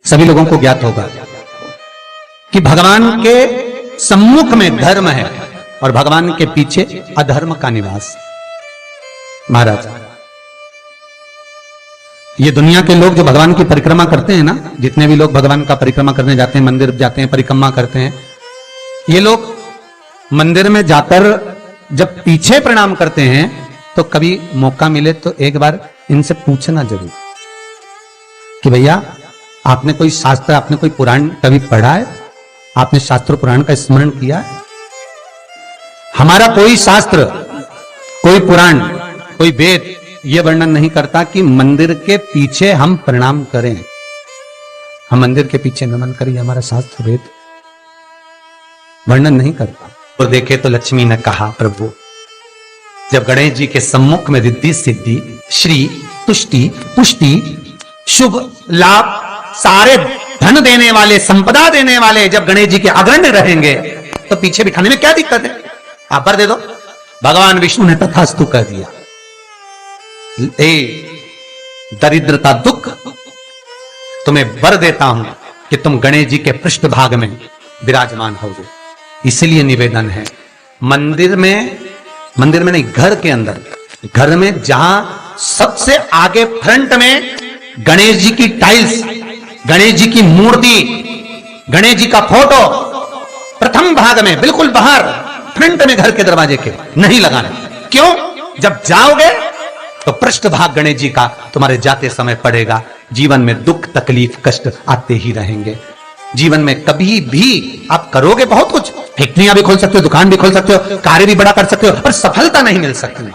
सभी लोगों को ज्ञात होगा कि भगवान के सम्मुख में धर्म है और भगवान के पीछे अधर्म का निवास। महाराज, ये दुनिया के लोग जो भगवान की परिक्रमा करते हैं ना, जितने भी लोग भगवान का परिक्रमा करने जाते हैं, मंदिर जाते हैं, परिक्रमा करते हैं, ये लोग मंदिर में जाकर जब पीछे प्रणाम करते हैं तो कभी मौका मिले तो एक बार इनसे पूछना जरूर कि भैया आपने कोई शास्त्र, आपने कोई पुराण कभी पढ़ा है? आपने शास्त्र पुराण का स्मरण किया है? हमारा कोई शास्त्र, कोई पुराण, कोई वेद यह वर्णन नहीं करता कि मंदिर के पीछे हम प्रणाम करें, हम मंदिर के पीछे नमन करें। हमारा शास्त्र वेद वर्णन नहीं करता। और देखे तो लक्ष्मी ने कहा, प्रभु जब गणेश जी के सम्मुख में रिद्धि सिद्धि श्री तुष्टि पुष्टि शुभ लाभ सारे धन देने वाले, संपदा देने वाले जब गणेश जी के अग्रण्य रहेंगे तो पीछे बिठाने में क्या दिक्कत है? आप वर दे दो। भगवान विष्णु ने तथास्तु कह दिया। दरिद्रता दुख, तुम्हें वर देता हूं कि तुम गणेश जी के पृष्ठभाग में विराजमान होगे। इसलिए निवेदन है, मंदिर में नहीं, घर के अंदर, घर में जहां सबसे आगे फ्रंट में गणेश जी की टाइल्स, गणेश जी की मूर्ति, गणेश जी का फोटो प्रथम भाग में बिल्कुल बाहर फ्रंट में घर के दरवाजे के नहीं लगाना। क्यों? जब जाओगे तो पृष्ठभाग गणेश जी का तुम्हारे जाते समय पड़ेगा। जीवन में दुख तकलीफ कष्ट आते ही रहेंगे। जीवन में कभी भी आप करोगे बहुत कुछ, फैक्ट्रियां भी खोल सकते हो, दुकान भी खोल सकते हो, कार्य भी बड़ा कर सकते हो, पर सफलता नहीं मिल सकती,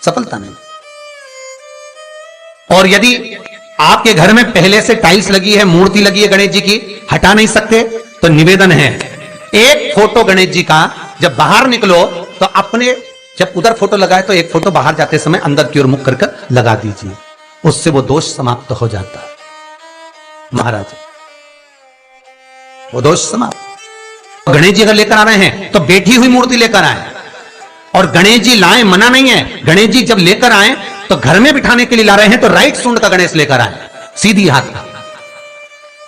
सफलता नहीं। और यदि आपके घर में पहले से टाइल्स लगी है, मूर्ति लगी है गणेश जी की, हटा नहीं सकते, तो निवेदन है, एक फोटो गणेश जी का जब बाहर निकलो तो अपने, जब उधर फोटो लगाए तो एक फोटो बाहर जाते समय अंदर की ओर मुख करके लगा दीजिए। उससे वो दोष समाप्त हो जाता है। महाराज, वो दोष समाप्त। गणेश जी अगर लेकर आ रहे हैं तो बैठी हुई मूर्ति लेकर आए, और गणेश जी लाए मना नहीं है। गणेश जी जब लेकर आए तो घर में बिठाने के लिए ला रहे हैं तो राइट सूंड का गणेश लेकर आए, सीधी हाथ का।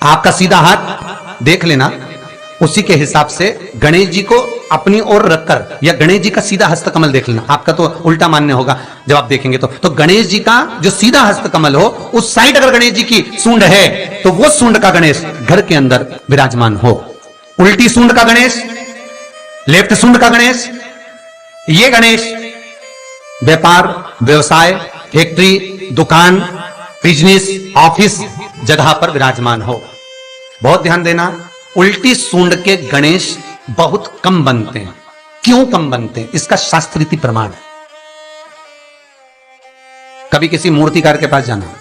आपका सीधा हाथ देख लेना, उसी के हिसाब से गणेश जी को अपनी ओर रखकर, या गणेश जी का सीधा हस्तकमल देख लेना। आपका तो उल्टा मान्य होगा जब आप देखेंगे तो गणेश जी का जो सीधा हस्तकमल हो उस साइड अगर गणेश जी की सूंड है तो वो सूंड का गणेश घर के अंदर विराजमान हो। उल्टी सूंड का गणेश, लेफ्ट सूंड का गणेश, ये गणेश व्यापार व्यवसाय, फैक्ट्री, दुकान, बिजनेस, ऑफिस जगह पर विराजमान हो। बहुत ध्यान देना, उल्टी सूंड के गणेश बहुत कम बनते हैं। क्यों कम बनते हैं? इसका शास्त्रीय प्रमाण है। कभी किसी मूर्तिकार के पास जाना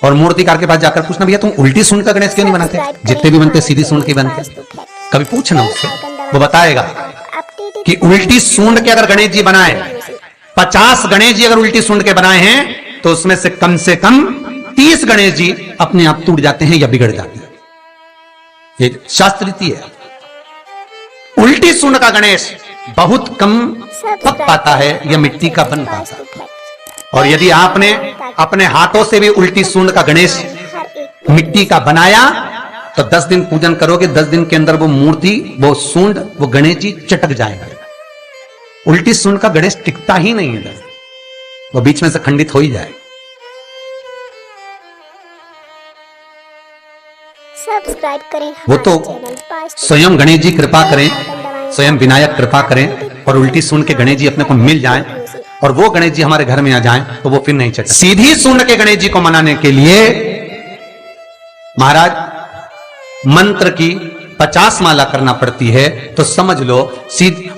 और मूर्तिकार के पास जाकर पूछना, भैया तुम उल्टी सूंड का गणेश क्यों नहीं बनाते? जितने भी बनते सीधी सूंड के बनते। कभी पूछना उससे, वो बताएगा कि उल्टी सूंड के अगर गणेश जी बनाए, 50 गणेश जी अगर उल्टी सूंड के बनाए हैं तो उसमें से कम 30 गणेश जी अपने आप टूट जाते हैं या बिगड़ जाते हैं। ये शास्त्रीय है। उल्टी सूंड का गणेश बहुत कम पक पाता है या मिट्टी का बन पाता है। और यदि आपने अपने हाथों से भी उल्टी सूंड का गणेश मिट्टी का बनाया तो 10 दिन पूजन करोगे, 10 दिन के अंदर वो मूर्ति, वो सूंड, वो गणेश जी चटक जाएगा। उल्टी सूंड का गणेश टिकता ही नहीं है, वो बीच में से खंडित हो ही जाए। सब्सक्राइब करें। वो तो स्वयं गणेश जी कृपा करें, स्वयं विनायक कृपा करें और उल्टी सूंड के गणेश जी अपने को मिल जाएं और वो गणेश जी हमारे घर में आ जाएं तो वो फिर नहीं चटक। सीधी सूंड के गणेश जी को मनाने के लिए महाराज मंत्र की 50 माला करना पड़ती है। तो समझ लो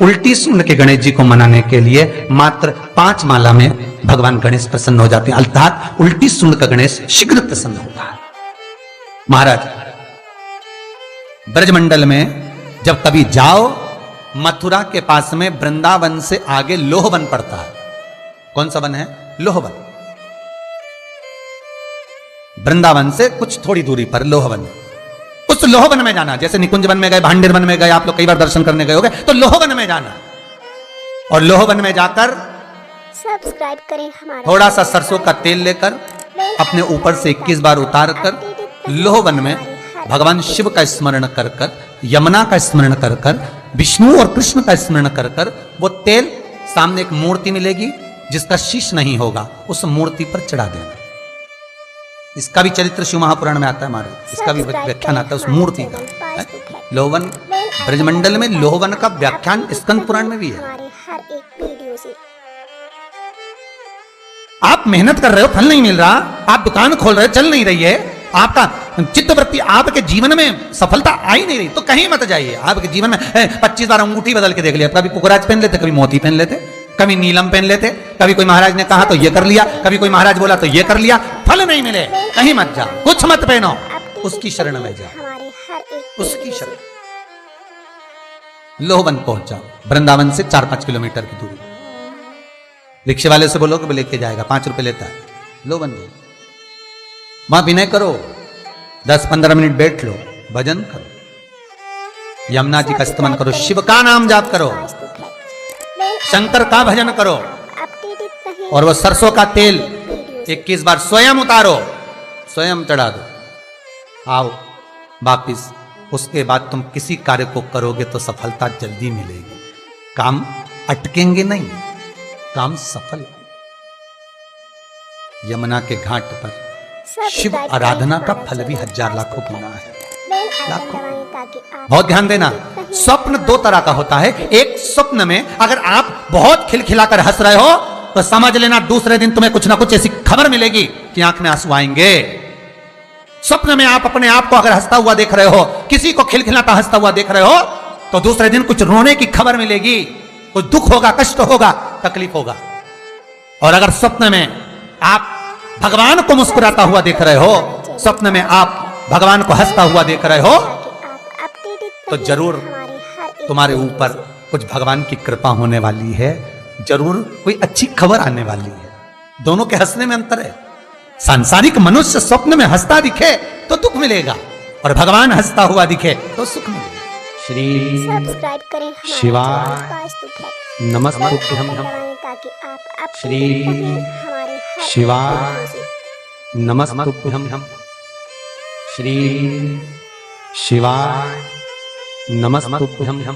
उल्टी सूंड के गणेश जी को मनाने के लिए मात्र 5 माला में भगवान गणेश प्रसन्न हो जाते हैं। अर्थात उल्टी सूंड का गणेश शीघ्र प्रसन्न होता है। महाराज, ब्रजमंडल में जब कभी जाओ, मथुरा के पास में वृंदावन से आगे लोहवन पड़ता है। कौन सा वन है? लोहवन। वृंदावन से कुछ थोड़ी दूरी पर लोहवन। उस लोहवन में जाना, जैसे निकुंज वन में गए, भांडेर वन में गए, आप लोग कई बार दर्शन करने गए होंगे, तो लोहवन में जाना और लोहवन में जाकर सब्सक्राइब करें हमारा। थोड़ा सा सरसों का तेल लेकर अपने ऊपर से 21 बार उतार कर लोहवन में भगवान शिव का स्मरण कर कर, यमुना का स्मरण कर कर, विष्णु और कृष्ण का स्मरण कर कर, वो तेल सामने एक मूर्ति मिलेगी जिसका शीश नहीं होगा, उस मूर्ति पर चढ़ा देना। इसका भी चरित्र शिव महापुराण में आता है हमारे, इसका भी व्याख्यान आता है उस मूर्ति का। लोहवन ब्रजमंडल में लोहवन का व्याख्यान स्कंद पुराण में भी है। हमारे हर एक वीडियो से आप मेहनत कर रहे हो, फल नहीं मिल रहा, आप दुकान खोल रहे हो, चल नहीं रही है, आपका चित्तवृत्ति, आपके जीवन में सफलता आ ही नहीं रही, तो कहीं मत जाइए। आपके जीवन में 25 बार अंगूठी बदल के देख लिया, कभी पुखराज पहन लेते, कभी मोती पहन लेते, कभी नीलम पहन लेते, कभी कोई महाराज ने कहा तो ये कर लिया, कभी कोई महाराज बोला तो ये कर लिया, फल नहीं मिले, कहीं मत जाओ, कुछ मत पहनो, उसकी शरण में जाओ, हमारे हर एक उसकी शरण। लोहवन पहुंच जाओ, वृंदावन से 4-5 किलोमीटर की दूरी। रिक्शे वाले से बोलो कि वो लेके जाएगा, 5 रुपए लेता है। लोहवन में वहां विनय करो, 10-15 मिनट बैठ लो, भजन करो, यमुना जी का स्तमन करो, शिव का नाम जाप करो, शंकर का भजन करो, अपडेटेड रहें। और वो सरसों का तेल 21 बार स्वयं उतारो, स्वयं चढ़ा दो, आओ वापिस। उसके बाद तुम किसी कार्य को करोगे तो सफलता जल्दी मिलेगी, काम अटकेंगे नहीं, काम सफल। यमुना के घाट पर शिव आराधना का फल भी 1000 लाखों गुना है। लाखों। बहुत ध्यान देना, स्वप्न 2 तरह का होता है। एक स्वप्न में अगर आप बहुत खिलखिलाकर हंस रहे हो तो समझ लेना दूसरे दिन तुम्हें कुछ ना कुछ ऐसी खबर मिलेगी कि आंख में आंसू आएंगे। स्वप्न में आप अपने आप को अगर हंसता हुआ देख रहे हो, किसी को खिलखिलाता हंसता हुआ देख रहे हो, तो दूसरे दिन कुछ रोने की खबर मिलेगी, कुछ दुख होगा, कष्ट होगा, तकलीफ होगा। और अगर स्वप्न में आप भगवान को मुस्कुराता हुआ देख रहे हो, स्वप्न में आप भगवान को हंसता हुआ देख रहे हो, तो जरूर तुम्हारे ऊपर कुछ भगवान की कृपा होने वाली है, जरूर कोई अच्छी खबर आने वाली है। दोनों के हंसने में अंतर है। सांसारिक मनुष्य स्वप्न में हंसता दिखे तो दुख मिलेगा, और भगवान हंसता हुआ दिखे तो सुख मिलेगा। श्री सब्सक्राइब करें हमारे शिवाय चैनल वास्तुभक्त नमस्तुभ्यं ताकि आप अपडेटेड श्री रहें हमारे हर शिवाय वीडियो से। नमस्तुभ्यं श्री शिवाय नमस्तुभ्यं